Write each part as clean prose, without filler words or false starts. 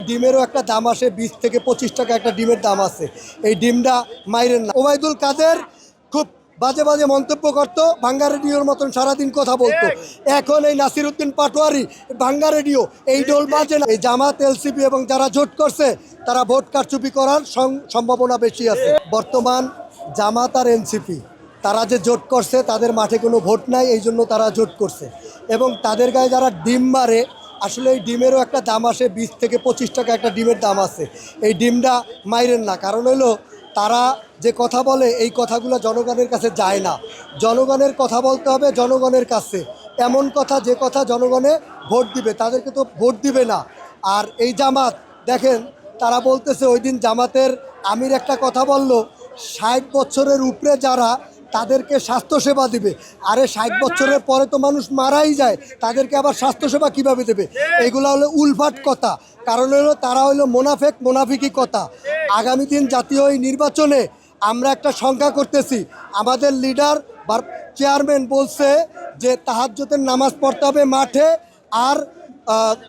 ডিমেরও একটা দাম আসে, 20 থেকে 25 টাকা একটা ডিমের দাম আছে। এই ডিমটা মাইরেন না। ওবায়দুল কাদের খুব বাজে বাজে মন্তব্য করতো, ভাঙ্গা রেডিওর মতন সারাদিন কথা বলতো। এখন এই নাসিরউদ্দিন পাটোয়ারি ভাঙ্গা রেডিও, এই ডোল বাজে না। এই জামাত, এলসিপি এবং যারা জোট করছে তারা ভোট কারচুপি করার সম্ভাবনা বেশি আছে। বর্তমান জামাত আর এনসিপি তারা যে জোট করছে, তাদের মাঠে কোনো ভোট নাই, এই জন্য তারা জোট করছে। এবং তাদের গায়ে যারা ডিম মারে, আসলে এই ডিমেরও একটা দাম আসে, 20 থেকে 25 টাকা একটা ডিমের দাম আছে। এই ডিমটা মাইরেন না। কারণ হলো তারা যে কথা বলে, এই কথাগুলো জনগণের কাছে যায় না। জনগণের কথা বলতে হবে জনগণের কাছে, এমন কথা যে কথা জনগণে ভোট দিবে, তাদেরকে তো ভোট দিবে না। আর এই জামাত দেখেন, তারা বলতেছে, ওই দিন জামাতের আমির একটা কথা বলল, 60 বছরের উপরে যারা, তাদেরকে স্বাস্থ্যসেবা দিবে। আরে 60 বছরের পরে তো মানুষ মারাই যায়, তাদেরকে আবার স্বাস্থ্যসেবা কিভাবে দেবে? এগুলো হলো উলফাট কথা। কারণ হলো তারা হলো মোনাফিকি কথা। আগামী দিন জাতীয় এই নির্বাচনে আমরা একটা সংখ্যা করতেছি। আমাদের লিডার বা চেয়ারম্যান বলছে যে তাহাজ্জুদের নামাজ পড়তে হবে মাঠে, আর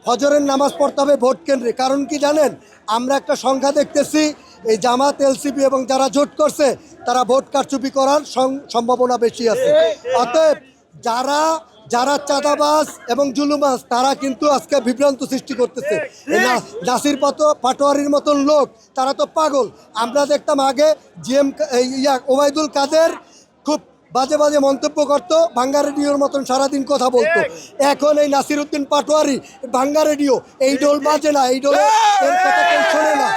ফজরের নামাজ পড়তে হবে ভোট কেন্দ্রে। কারণ কি জানেন? আমরা একটা সংখ্যা দেখতেছি, এই জামাত, এলসিপি এবং যারা জোট করছে তারা ভোট কারচুপি করার সম্ভাবনা বেশি আছে। অতএব যারা যারা চাঁদাবাজ এবং জুলুমাজ, তারা কিন্তু আজকে বিভ্রান্ত সৃষ্টি করতেছে। নাসির পাটোয়ারির মতন লোক, তারা তো পাগল। আমরা দেখতাম আগে ওবায়দুল কাদের খুব বাজে বাজে মন্তব্য করতো, ভাঙ্গা রেডিওর মতন সারাদিন কথা বলতো। এখন এই নাসিরউদ্দিন পাটোয়ারি ভাঙ্গা রেডিও, এই ডোল বাজে না, এই ডোলে এর কথা কেউ শোনে না।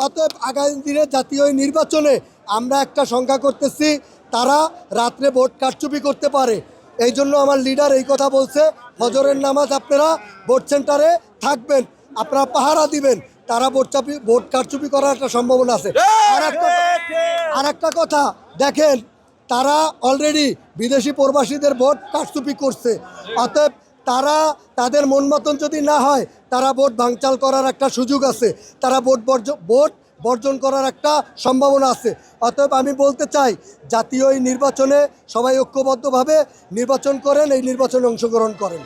অতএব আগামী দিনে জাতীয় নির্বাচনে আমরা একটা সংখ্যা করতেছি, তারা রাত্রে ভোট কারচুপি করতে পারে। এই জন্য আমার লিডার এই কথা বলছে, ফজরের নামাজ আপনারা ভোট সেন্টারে থাকবেন, আপনারা পাহারা দিবেন, তারা ভোট কারচুপি করার একটা সম্ভাবনা আছে। আর একটা কথা দেখেন, তারা অলরেডি বিদেশি প্রবাসীদের ভোট কারচুপি করছে। অতএব তারা তাদের মন মতন যদি না হয়, তারা ভোট ভাঙচাল করার একটা সুযোগ আছে, তারা ভোট বর্জন করার একটা সম্ভাবনা আছে। অতএব আমি বলতে চাই, জাতীয় এই নির্বাচনে সবাই ঐক্যবদ্ধভাবে নির্বাচন করেন, এই নির্বাচনে অংশগ্রহণ করেন।